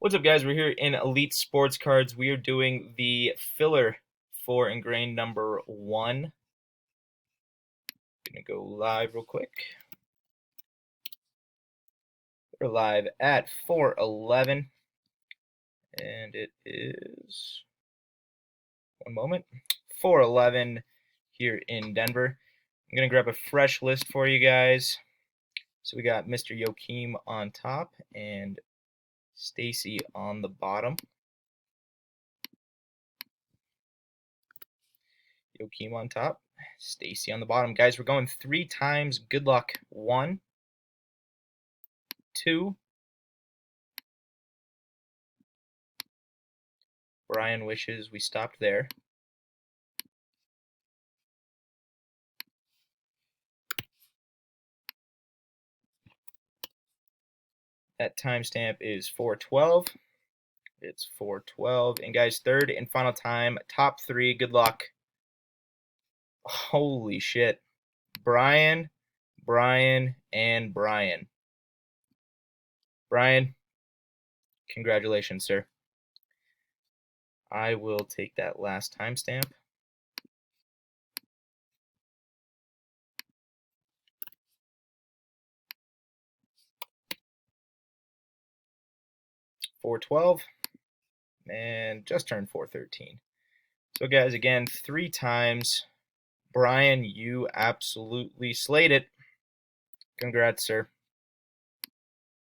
What's up, guys? We're here in Elite Sports Cards. We are doing the filler for Engrained number 1. Gonna go live real quick. We're live at 4:11, and it is 1 moment. 4:11 here in Denver. I'm gonna grab a fresh list for you guys. So we got Mr. Joachim on top and Stacy on the bottom. Joachim on top, Stacy on the bottom. Guys, we're going 3 times. Good luck. 1, 2. Brian wishes we stopped there. That timestamp is 4:12. It's 4:12. And guys, third and final time, top 3. Good luck. Holy shit. Brian, Brian, and Brian. Brian, congratulations, sir. I will take that last timestamp. .412 and just turned 4:13. So guys, again, 3 times. Brian, you absolutely slayed it. Congrats, sir.